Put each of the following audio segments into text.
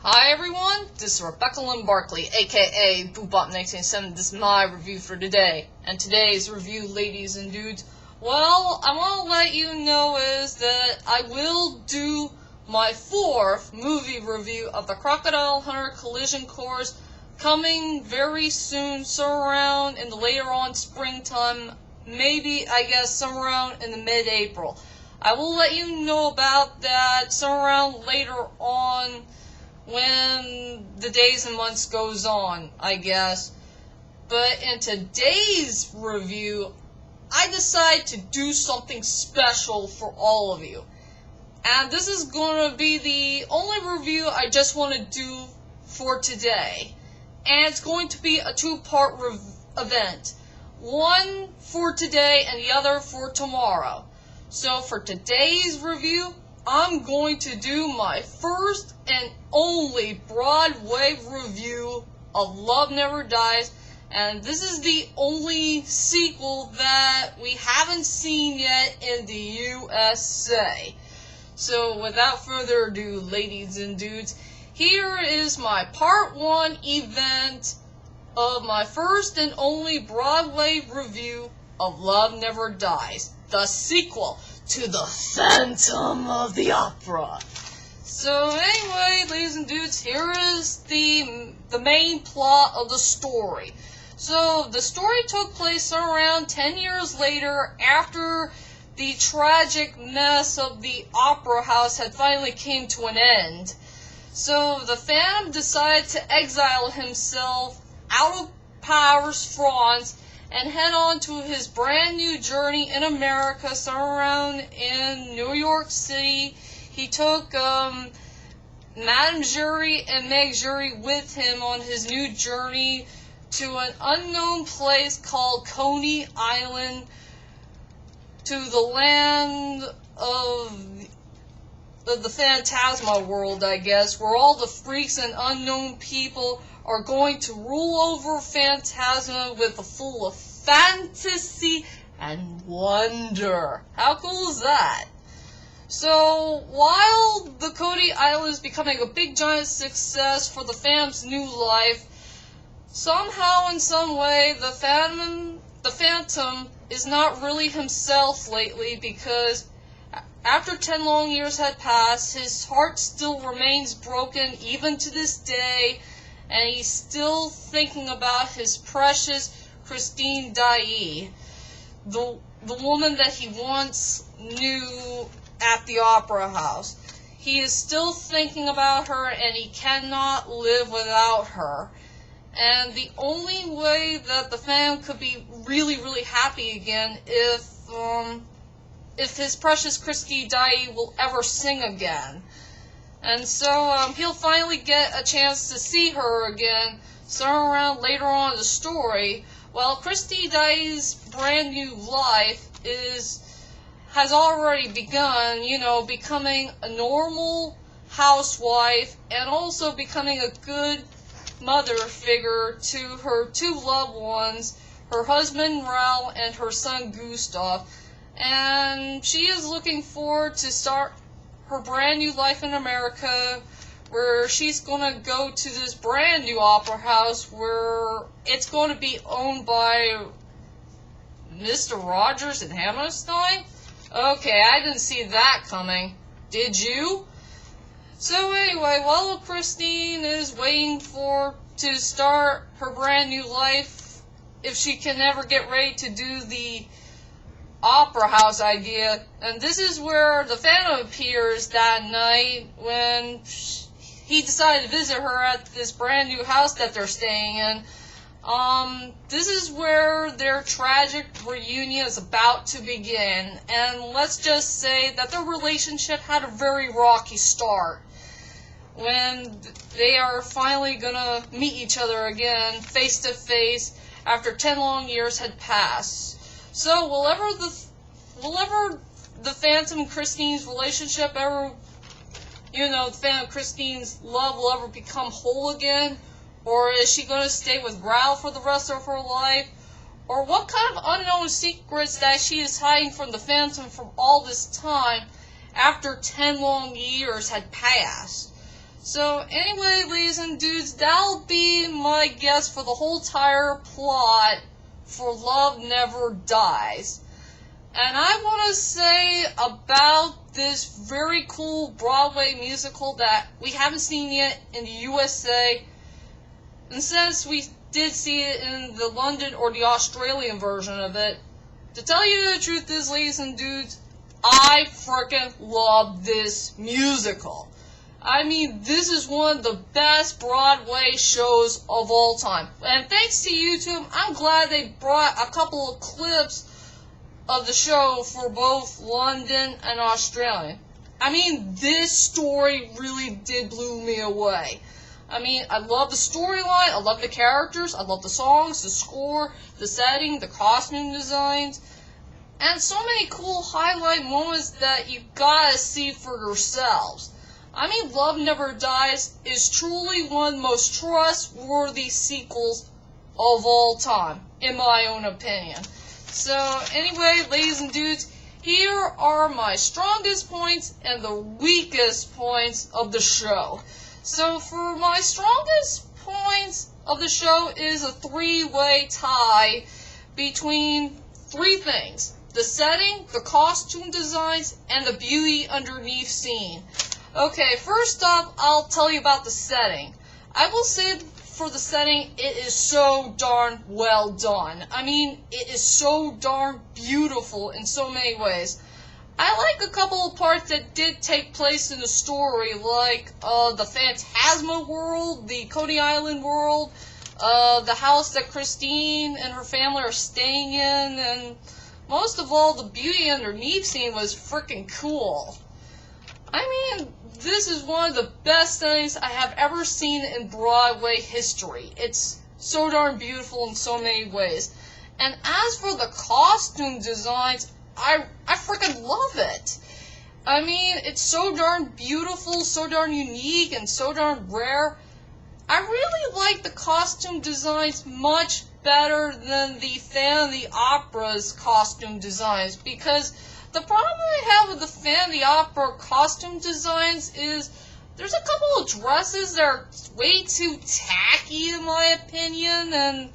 Hi everyone, this is Rebecca Lynn Barkley, aka Boopbop1987. This is my review for today. And today's review, ladies and dudes, well, I want to let you know is that I will do my 4th movie review of the Crocodile Hunter Collision Course coming very soon, so around in the later on springtime, maybe, I guess, somewhere around in the mid-April. I will let you know about that somewhere around later on when the days and months goes on, I guess. But in today's review, I decided to do something special for all of you. And this is going to be the only review I just want to do for today. And it's going to be a 2-part event. One for today and the other for tomorrow. So for today's review, I'm going to do my first and only Broadway review of Love Never Dies, and this is the only sequel that we haven't seen yet in the USA. So without further ado, ladies and dudes, here is my part 1 event of my first and only Broadway review of Love Never Dies, the sequel to the Phantom of the Opera. So anyway, ladies and dudes, here is the main plot of the story. So the story took place around 10 years later, after the tragic mess of the opera house had finally came to an end. So the Phantom decided to exile himself out of Paris, France, and head on to his brand new journey in America, somewhere around in New York City. He took Madame Jury and Meg Jury with him on his new journey to an unknown place called Coney Island, to the land of the Phantasma world, I guess, where all the freaks and unknown people are going to rule over Phantasma with a full of fantasy and wonder. How cool is that? So, while the Coney Island is becoming a big giant success for the Phantom's new life, somehow in some way the Phantom is not really himself lately, because after 10 long years had passed, his heart still remains broken even to this day, and he's still thinking about his precious Christine Daae, the woman that he once knew at the opera house. He is still thinking about her, and he cannot live without her. And the only way that the Phantom could be really, really happy again if his precious Christine Daae will ever sing again. And so he'll finally get a chance to see her again somewhere around later on in the story, while Christine Daae's brand new life has already begun, becoming a normal housewife and also becoming a good mother figure to her 2 loved ones, her husband Raoul and her son Gustav. And she is looking forward to start her brand new life in America, where she's going to go to this brand new opera house where it's going to be owned by Mr. Rogers and Hammerstein. Okay, I didn't see that coming. Did you? So anyway, while Christine is waiting to start her brand new life, if she can ever get ready to do the opera house idea, and this is where the Phantom appears that night when he decided to visit her at this brand new house that they're staying in. This is where their tragic reunion is about to begin, and let's just say that their relationship had a very rocky start when they are finally gonna meet each other again, face to face, after 10 long years had passed. So, will ever the Phantom and Christine's relationship ever, the Phantom and Christine's love will ever become whole again? Or is she going to stay with Raoul for the rest of her life? Or what kind of unknown secrets that she is hiding from the Phantom from all this time after 10 long years had passed? So anyway, ladies and dudes, that'll be my guess for the whole entire plot for Love Never Dies. And I want to say about this very cool Broadway musical that we haven't seen yet in the USA, and since we did see it in the London or the Australian version of it, to tell you the truth is, ladies and dudes, I frickin' love this musical. I mean, this is one of the best Broadway shows of all time. And thanks to YouTube, I'm glad they brought a couple of clips of the show for both London and Australia. I mean, this story really did blow me away. I mean, I love the storyline, I love the characters, I love the songs, the score, the setting, the costume designs, and so many cool highlight moments that you gotta see for yourselves. I mean, Love Never Dies is truly one of the most trustworthy sequels of all time, in my own opinion. So, anyway, ladies and dudes, here are my strongest points and the weakest points of the show. So, for my strongest points of the show is a three-way tie between three things: the setting, the costume designs, and the beauty underneath scene. Okay, first up, I'll tell you about the setting. I will say for the setting, it is so darn well done. I mean, it is so darn beautiful in so many ways. I like a couple of parts that did take place in the story, like the Phantasma world, the Coney Island world, the house that Christine and her family are staying in, and most of all, the beauty underneath scene was freaking cool. I mean, this is one of the best things I have ever seen in Broadway history. It's so darn beautiful in so many ways. And as for the costume designs, I freaking love it. I mean, it's so darn beautiful, so darn unique, and so darn rare. I really like the costume designs much better than the Phantom of the Opera's costume designs, because the problem I have with the Phantom of the Opera costume designs is there's a couple of dresses that are way too tacky in my opinion, and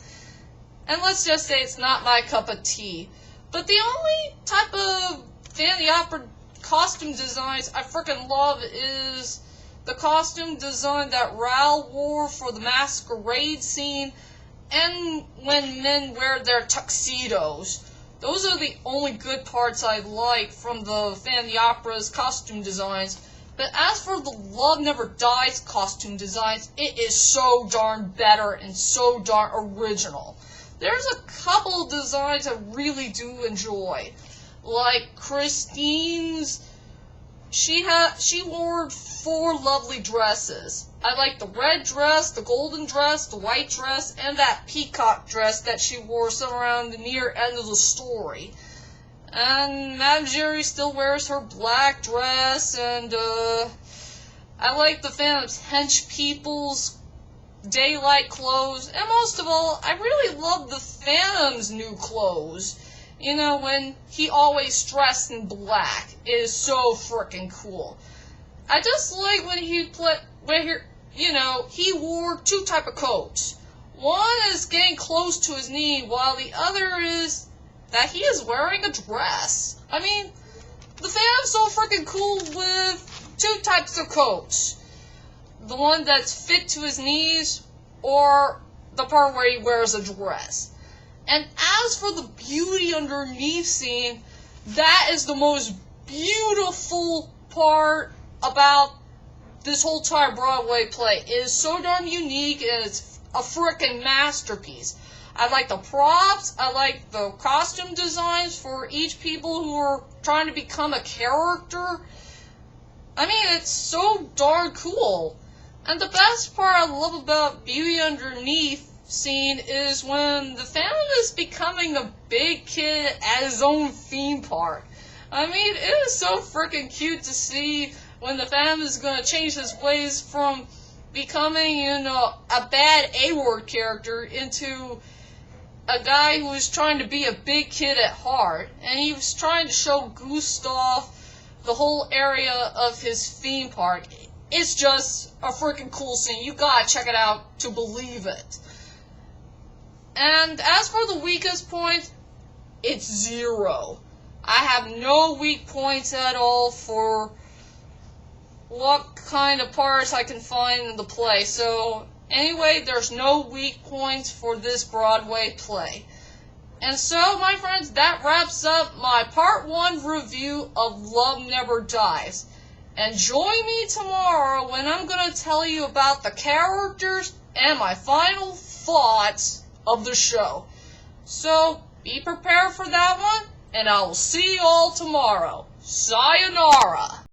let's just say it's not my cup of tea. But the only type of Phantom of the Opera costume designs I freaking love is the costume design that Raoul wore for the masquerade scene, and when men wear their tuxedos. Those are the only good parts I like from the Phantom of the Opera's costume designs. But as for the Love Never Dies costume designs, it is so darn better and so darn original. There's a couple of designs I really do enjoy. Like Christine's, she wore 4 lovely dresses. I like the red dress, the golden dress, the white dress, and that peacock dress that she wore somewhere around the near end of the story. And Madame Giry still wears her black dress, and I like the Phantom's hench people's daylight clothes, and most of all, I really love the Phantom's new clothes. You know, when he always dressed in black. It is so freaking cool. I just like when he wore 2 type of coats. One is getting close to his knee, while the other is that he is wearing a dress. I mean, the Phantom's so freaking cool with 2 types of coats. The one that's fit to his knees, or the part where he wears a dress. And as for the beauty underneath scene, that is the most beautiful part about this whole entire Broadway play. It is so darn unique, and it's a freaking masterpiece. I like the props, I like the costume designs for each people who are trying to become a character. I mean, it's so darn cool. And the best part I love about Beauty Underneath scene is when the Phantom is becoming a big kid at his own theme park. I mean, it is so freaking cute to see when the Phantom is going to change his ways from becoming, a bad A-word character into a guy who is trying to be a big kid at heart. And he was trying to show Gustav the whole area of his theme park. It's just a freaking cool scene. You gotta check it out to believe it. And as for the weakest point, it's 0. I have no weak points at all for what kind of parts I can find in the play. So, anyway, there's no weak points for this Broadway play. And so, my friends, that wraps up my Part 1 review of Love Never Dies. And join me tomorrow when I'm going to tell you about the characters and my final thoughts of the show. So, be prepared for that one, and I will see you all tomorrow. Sayonara!